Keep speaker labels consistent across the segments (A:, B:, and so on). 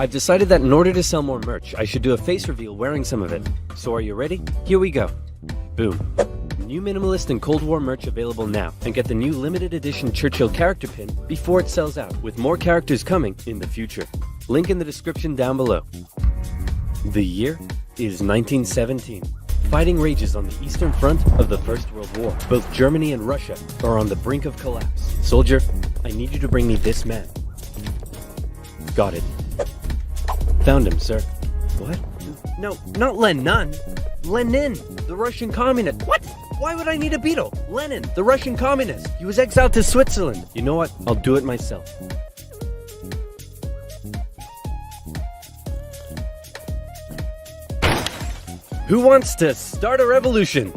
A: I've decided that in order to sell more merch, I should do a face reveal wearing some of it. So are you ready? Here we go. Boom. New Minimalist and Cold War merch available now, and get the new limited edition Churchill character pin before it sells out, with more characters coming in the future. Link in the description down below. The year is 1917. Fighting rages on the Eastern Front of the First World War. Both Germany and Russia are on the brink of collapse. Soldier, I need you to bring me this man. Got it. Found him, sir. What? No, not Lenin. Lenin, the Russian communist. What? Why would I need a beetle? Lenin, the Russian communist. He was exiled to Switzerland. You know what? I'll do it myself. Who wants to start a revolution?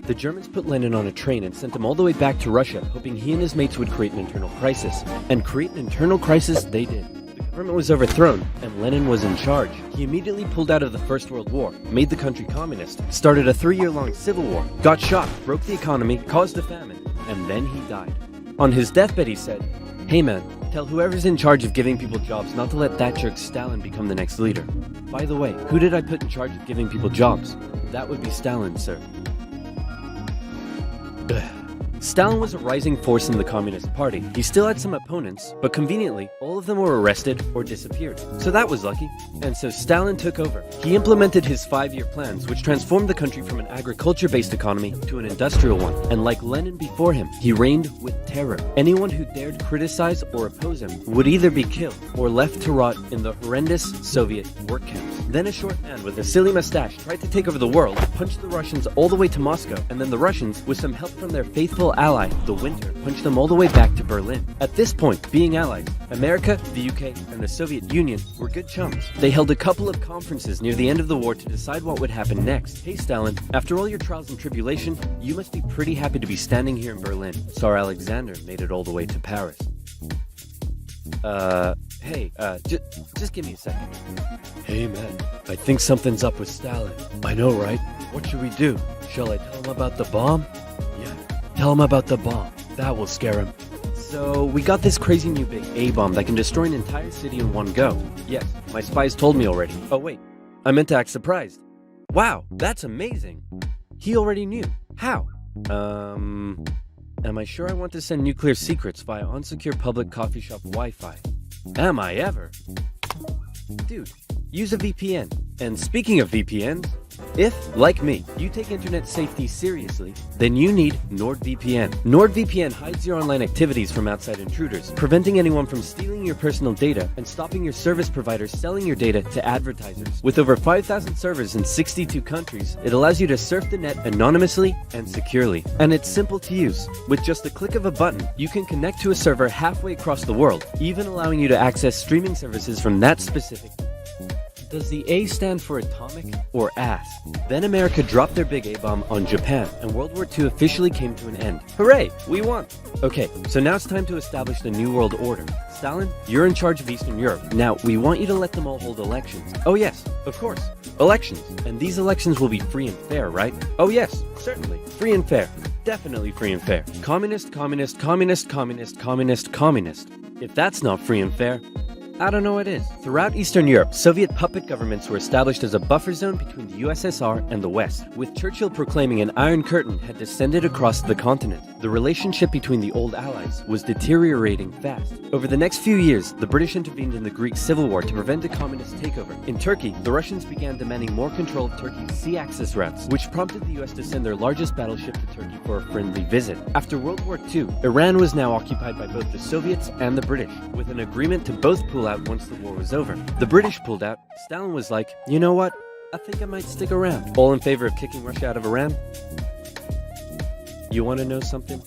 A: The Germans put Lenin on a train and sent him all the way back to Russia, hoping he and his mates would create an internal crisis. And create an internal crisis they did. The government was overthrown, and Lenin was in charge. He immediately pulled out of the First World War, made the country communist, started a 3-year-long civil war, got shot, broke the economy, caused a famine, and then he died. On his deathbed he said, "Hey man, tell whoever's in charge of giving people jobs not to let that jerk Stalin become the next leader." By the way, who did I put in charge of giving people jobs? That would be Stalin, sir. Stalin was a rising force in the Communist Party. He still had some opponents, but conveniently, all of them were arrested or disappeared. So that was lucky. And so Stalin took over. He implemented his 5-year plans, which transformed the country from an agriculture-based economy to an industrial one. And like Lenin before him, he reigned with terror. Anyone who dared criticize or oppose him would either be killed or left to rot in the horrendous Soviet work camps. Then a short man with a silly mustache tried to take over the world, punched the Russians all the way to Moscow, and then the Russians, with some help from their faithful ally, the Winter, punched them all the way back to Berlin. At this point, being allies, America, the UK, and the Soviet Union were good chums. They held a couple of conferences near the end of the war to decide what would happen next. Hey Stalin, after all your trials and tribulation, you must be pretty happy to be standing here in Berlin. Tsar Alexander made it all the way to Paris. Hey, just give me a second. Hey man, I think something's up with Stalin. I know, right? What should we do? Shall I tell him about the bomb? Yeah, tell him about the bomb. That will scare him. So, we got this crazy new big A-bomb that can destroy an entire city in one go. Yes, my spies told me already. Oh wait, I meant to act surprised. Wow, that's amazing. He already knew. How? Am I sure I want to send nuclear secrets via unsecure public coffee shop Wi-Fi? Am I ever? Dude, use a VPN. And speaking of VPNs, if, like me, you take internet safety seriously, then you need NordVPN. NordVPN hides your online activities from outside intruders, preventing anyone from stealing your personal data and stopping your service providers selling your data to advertisers. With over 5,000 servers in 62 countries, it allows you to surf the net anonymously and securely. And it's simple to use. With just a click of a button, you can connect to a server halfway across the world, even allowing you to access streaming services from that specific. Does the A stand for atomic or ass? Then America dropped their big A-bomb on Japan, and World War II officially came to an end. Hooray! We won! Okay, so now it's time to establish the New World Order. Stalin, you're in charge of Eastern Europe. Now, we want you to let them all hold elections. Oh yes, of course. Elections. And these elections will be free and fair, right? Oh yes, certainly. Free and fair. Definitely free and fair. Communist, communist, communist, communist, communist, communist. If that's not free and fair, I don't know what is. Throughout Eastern Europe, Soviet puppet governments were established as a buffer zone between the USSR and the West, with Churchill proclaiming an Iron Curtain had descended across the continent. The relationship between the old allies was deteriorating fast. Over the next few years, the British intervened in the Greek Civil War to prevent a communist takeover. In Turkey, the Russians began demanding more control of Turkey's sea access routes, which prompted the US to send their largest battleship to Turkey for a friendly visit. After World War II, Iran was now occupied by both the Soviets and the British, with an agreement to both pull out once the war was over. The British pulled out. Stalin was like, you know what? I think I might stick around. All in favor of kicking Russia out of Iran? You want to know something?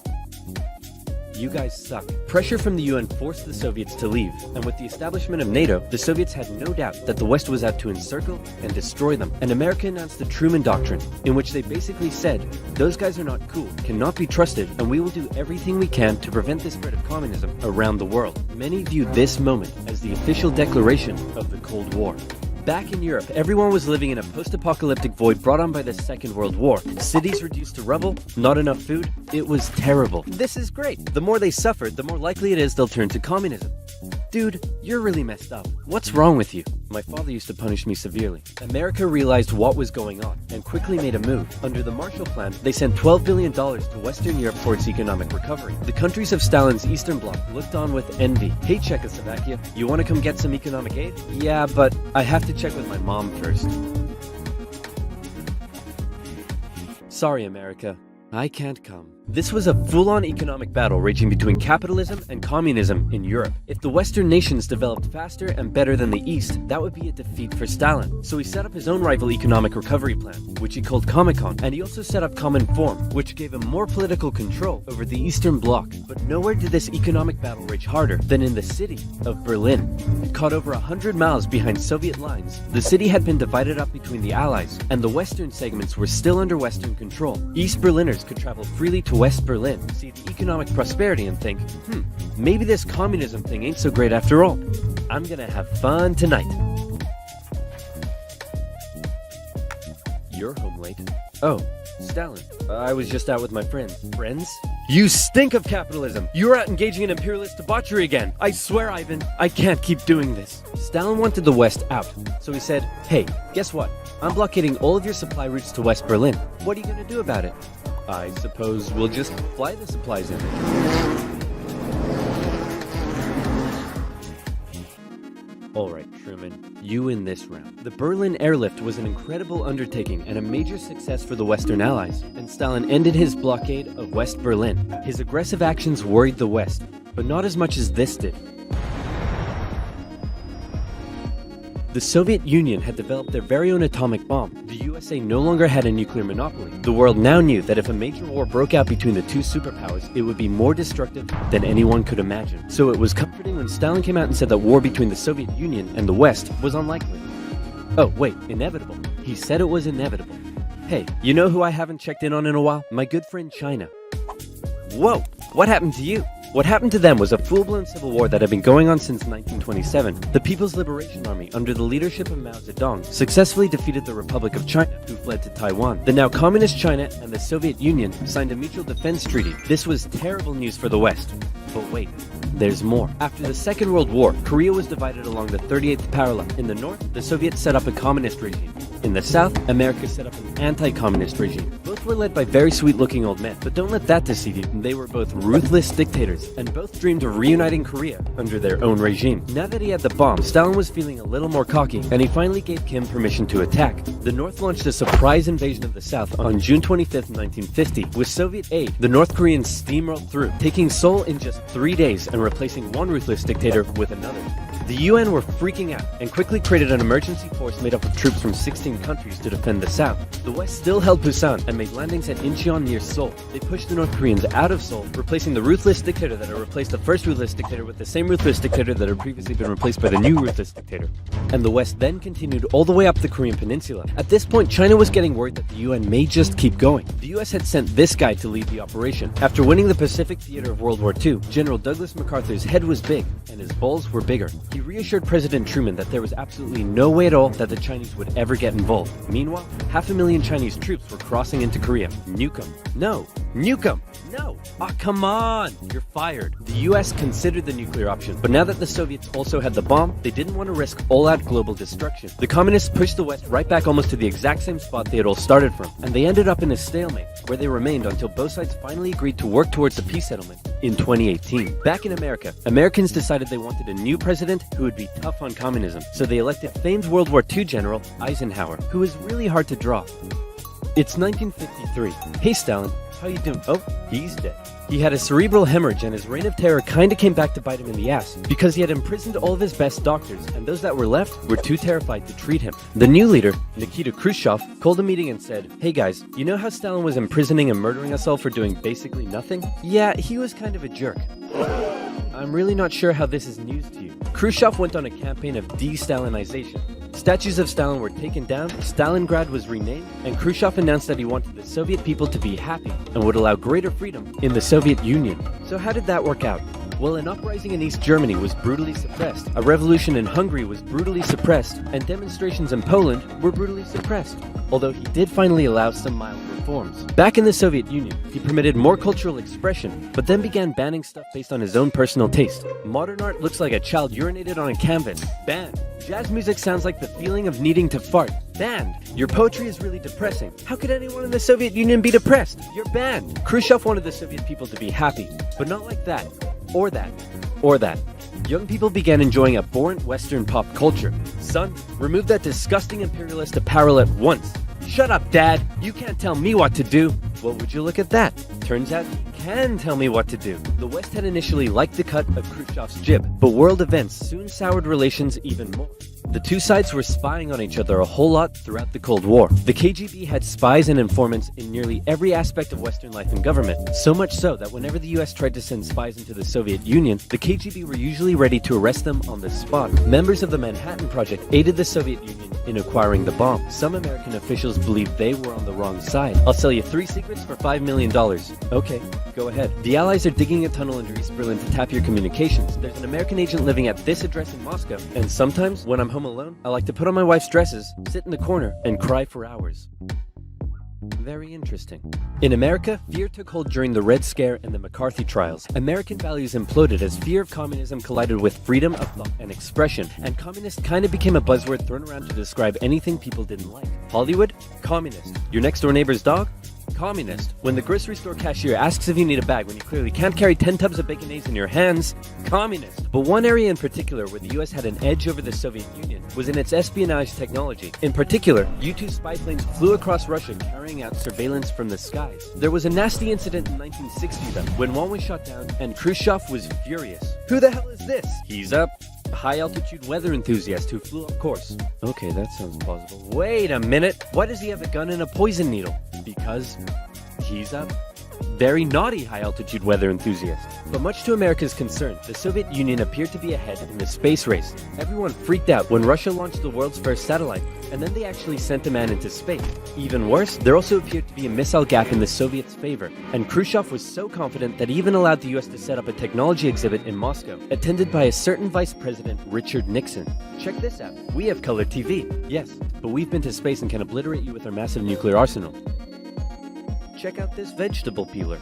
A: you guys suck. Pressure from the UN forced the Soviets to leave, and with the establishment of NATO, the Soviets had no doubt that the West was out to encircle and destroy them. And America announced the Truman Doctrine, in which they basically said, those guys are not cool, cannot be trusted, and we will do everything we can to prevent the spread of communism around the world. Many viewed this moment as the official declaration of the Cold War. Back in Europe, everyone was living in a post-apocalyptic void brought on by the Second World War. Cities reduced to rubble, not enough food. It was terrible. This is great. The more they suffered, the more likely it is they'll turn to communism. Dude, you're really messed up. What's wrong with you? My father used to punish me severely. America realized what was going on and quickly made a move. Under the Marshall Plan, they sent $12 billion to Western Europe for its economic recovery. The countries of Stalin's Eastern Bloc looked on with envy. Hey, Czechoslovakia, you want to come get some economic aid? Yeah, but I have to check with my mom first. Sorry, America. I can't come. This was a full-on economic battle raging between capitalism and communism in Europe. If the Western nations developed faster and better than the East, that would be a defeat for Stalin. So he set up his own rival economic recovery plan, which he called Comecon, and he also set up Common Form, which gave him more political control over the Eastern Bloc. But nowhere did this economic battle rage harder than in the city of Berlin. Caught over 100 miles behind Soviet lines, the city had been divided up between the Allies, and the Western segments were still under Western control. East Berliners could travel freely to West Berlin, see the economic prosperity and think, maybe this communism thing ain't so great after all. I'm gonna have fun tonight. You're home late. Oh, Stalin. I was just out with my friends. Friends? You stink of capitalism! You're out engaging in imperialist debauchery again! I swear, Ivan, I can't keep doing this. Stalin wanted the West out, so he said, hey, guess what? I'm blockading all of your supply routes to West Berlin. What are you gonna do about it? I suppose we'll just fly the supplies in. Alright, Truman, you win this round. The Berlin airlift was an incredible undertaking and a major success for the Western Allies, and Stalin ended his blockade of West Berlin. His aggressive actions worried the West, but not as much as this did. The Soviet Union had developed their very own atomic bomb. The USA no longer had a nuclear monopoly. The world now knew that if a major war broke out between the two superpowers, it would be more destructive than anyone could imagine. So it was comforting when Stalin came out and said that war between the Soviet Union and the West was unlikely. Oh, wait, inevitable. He said it was inevitable. Hey, you know who I haven't checked in on in a while? My good friend China. Whoa, what happened to you? What happened to them was a full-blown civil war that had been going on since 1927. The People's Liberation Army, under the leadership of Mao Zedong, successfully defeated the Republic of China, who fled to Taiwan. The now communist China and the Soviet Union signed a mutual defense treaty. This was terrible news for the West. But wait, there's more. After the Second World War, Korea was divided along the 38th parallel. In the north, the Soviets set up a communist regime. In the south, America set up an anti-communist regime. Both were led by very sweet-looking old men, but don't let that deceive you. They were both ruthless dictators, and both dreamed of reuniting Korea under their own regime. Now that he had the bomb, Stalin was feeling a little more cocky, and he finally gave Kim permission to attack. The North launched a surprise invasion of the South on June 25, 1950. With Soviet aid, the North Koreans steamrolled through, taking Seoul in just 3 days and replacing one ruthless dictator with another. The UN were freaking out and quickly created an emergency force made up of troops from 16 countries to defend the South. The West still held Busan and made landings at Incheon near Seoul. They pushed the North Koreans out of Seoul, replacing the ruthless dictator that had replaced the first ruthless dictator with the same ruthless dictator that had previously been replaced by the new ruthless dictator. And the West then continued all the way up the Korean peninsula. At this point, China was getting worried that the UN may just keep going. The US had sent this guy to lead the operation. After winning the Pacific theater of World War II, General Douglas MacArthur's head was big and his balls were bigger. He reassured President Truman that there was absolutely no way at all that the Chinese would ever get involved. Meanwhile, 500,000 Chinese troops were crossing into Korea. Nuke 'em. No. Nuke 'em. No. Ah, come on. You're fired. The US considered the nuclear option, but now that the Soviets also had the bomb, they didn't want to risk all-out global destruction. The communists pushed the West right back almost to the exact same spot they had all started from, and they ended up in a stalemate, where they remained until both sides finally agreed to work towards a peace settlement in 2018. Back in America, Americans decided they wanted a new president who would be tough on communism, so they elected famed World War II General Eisenhower, who was really hard to draw. It's 1953. Hey Stalin, how you doing? Oh, he's dead. He had a cerebral hemorrhage, and his reign of terror kinda came back to bite him in the ass, because he had imprisoned all of his best doctors, and those that were left were too terrified to treat him. The new leader, Nikita Khrushchev, called a meeting and said, "Hey guys, you know how Stalin was imprisoning and murdering us all for doing basically nothing? Yeah, he was kind of a jerk. I'm really not sure how this is news to you." Khrushchev went on a campaign of de-Stalinization. Statues of Stalin were taken down, Stalingrad was renamed, and Khrushchev announced that he wanted the Soviet people to be happy and would allow greater freedom in the Soviet Union. So how did that work out? Well, an uprising in East Germany was brutally suppressed, a revolution in Hungary was brutally suppressed, and demonstrations in Poland were brutally suppressed, although he did finally allow some mild reforms. Back in the Soviet Union, he permitted more cultural expression, but then began banning stuff based on his own personal taste. Modern art looks like a child urinated on a canvas. Banned. Jazz music sounds like the feeling of needing to fart. Banned. Your poetry is really depressing. How could anyone in the Soviet Union be depressed? You're banned. Khrushchev wanted the Soviet people to be happy, but not like that. Or that. Or that. Young people began enjoying abhorrent Western pop culture. Son, remove that disgusting imperialist apparel at once. Shut up, Dad. You can't tell me what to do. Well, would you look at that? Turns out he can tell me what to do. The West had initially liked the cut of Khrushchev's jib, but world events soon soured relations even more. The two sides were spying on each other a whole lot throughout the Cold War. The KGB had spies and informants in nearly every aspect of Western life and government, so much so that whenever the US tried to send spies into the Soviet Union, the KGB were usually ready to arrest them on the spot. Members of the Manhattan Project aided the Soviet Union in acquiring the bomb. Some American officials believed they were on the wrong side. I'll sell you 3 secrets for $5 million. Okay, go ahead. The Allies are digging a tunnel under East Berlin to tap your communications. There's an American agent living at this address in Moscow, and sometimes, when I'm home alone, I like to put on my wife's dresses, sit in the corner, and cry for hours. Very interesting. In America, fear took hold during the Red Scare and the McCarthy trials. American values imploded as fear of communism collided with freedom of thought and expression, and communist kind of became a buzzword thrown around to describe anything people didn't like. Hollywood? Communist. Your next door neighbor's dog? Communist. When the grocery store cashier asks if you need a bag when you clearly can't carry 10 tubs of Baconaise in your hands, communist. But one area in particular where the US had an edge over the Soviet Union was in its espionage technology. In particular, U-2 spy planes flew across Russia carrying out surveillance from the skies. There was a nasty incident in 1960 though, when one was shot down and Khrushchev was furious. Who the hell is this? He's up. A high-altitude weather enthusiast who flew off course. Okay, that sounds plausible. Wait a minute! Why does he have a gun and a poison needle? Because he's a very naughty high-altitude weather enthusiast. But much to America's concern, the Soviet Union appeared to be ahead in the space race. Everyone freaked out when Russia launched the world's first satellite, and then they actually sent a man into space. Even worse, there also appeared to be a missile gap in the Soviets' favor, and Khrushchev was so confident that he even allowed the US to set up a technology exhibit in Moscow, attended by a certain Vice President Richard Nixon. Check this out. We have color TV. Yes, but we've been to space and can obliterate you with our massive nuclear arsenal. Check out this vegetable peeler.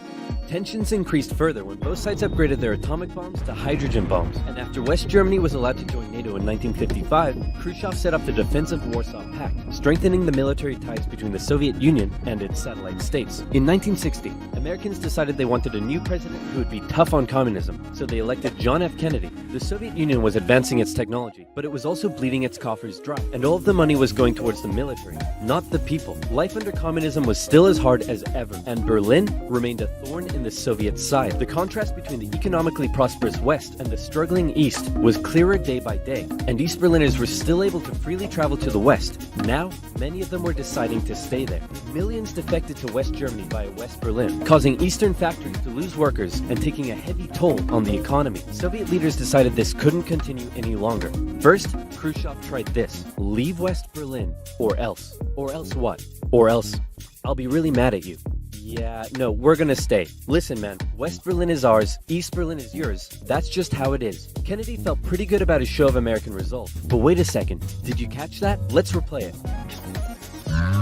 A: Tensions increased further when both sides upgraded their atomic bombs to hydrogen bombs, and after West Germany was allowed to join NATO in 1955, Khrushchev set up the Defensive Warsaw Pact, strengthening the military ties between the Soviet Union and its satellite states. In 1960, Americans decided they wanted a new president who would be tough on communism, so they elected John F. Kennedy. The Soviet Union was advancing its technology, but it was also bleeding its coffers dry, and all of the money was going towards the military, not the people. Life under communism was still as hard as ever, and Berlin remained a thorn in the Soviet side. The contrast between the economically prosperous West and the struggling East was clearer day by day, and East Berliners were still able to freely travel to the West. Now, many of them were deciding to stay there. Millions defected to West Germany via West Berlin, causing Eastern factories to lose workers and taking a heavy toll on the economy. Soviet leaders decided this couldn't continue any longer. First, Khrushchev tried this: leave West Berlin, or else. Or else what? Or else, I'll be really mad at you. Yeah, no, we're gonna stay. Listen, man, West Berlin is ours, East Berlin is yours. That's just how it is. Kennedy felt pretty good about his show of American resolve. But wait a second, did you catch that? Let's replay it.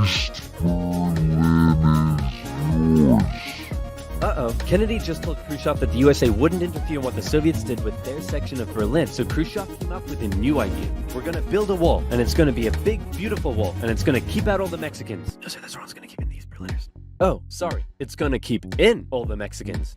A: East Berlin is yours. Uh-oh, Kennedy just told Khrushchev that the USA wouldn't interfere in what the Soviets did with their section of Berlin, so Khrushchev came up with a new idea. We're gonna build a wall, and it's gonna be a big, beautiful wall, and it's gonna keep out all the Mexicans. No, sir, that's wrong, it's gonna keep in these Berliners. Oh, sorry. It's gonna keep in all the Mexicans.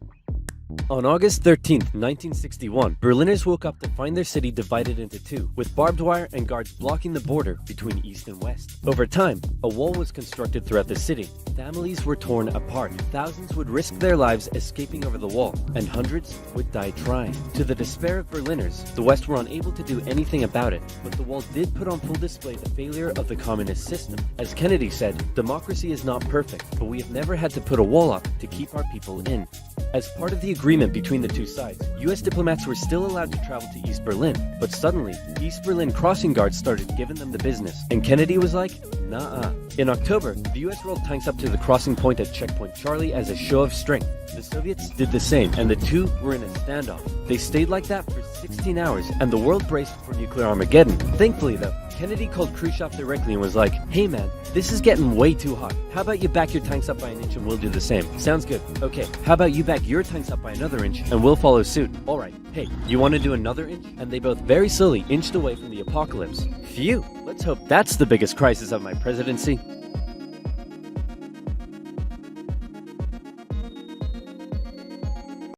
A: On August 13th, 1961, Berliners woke up to find their city divided into two, with barbed wire and guards blocking the border between east and west. Over time, a wall was constructed throughout the city. Families were torn apart. Thousands would risk their lives escaping over the wall, and hundreds would die trying. To the despair of Berliners, the West were unable to do anything about it, but the wall did put on full display the failure of the communist system. As Kennedy said, democracy is not perfect, but we have never had to put a wall up to keep our people in. As part of the agreement between the two sides, US diplomats were still allowed to travel to East Berlin, but suddenly, East Berlin crossing guards started giving them the business, and Kennedy was like, nah. In October, the US rolled tanks up to the crossing point at Checkpoint Charlie as a show of strength. The Soviets did the same, and the two were in a standoff. They stayed like that for 16 hours, and the world braced for nuclear Armageddon. Thankfully, though, Kennedy called Khrushchev directly and was like, hey man, this is getting way too hot. How about you back your tanks up by an inch and we'll do the same? Sounds good. Okay, how about you back your tanks up by another inch and we'll follow suit? Alright, hey, you want to do another inch? And they both very slowly inched away from the apocalypse. Phew, let's hope that's the biggest crisis of my presidency.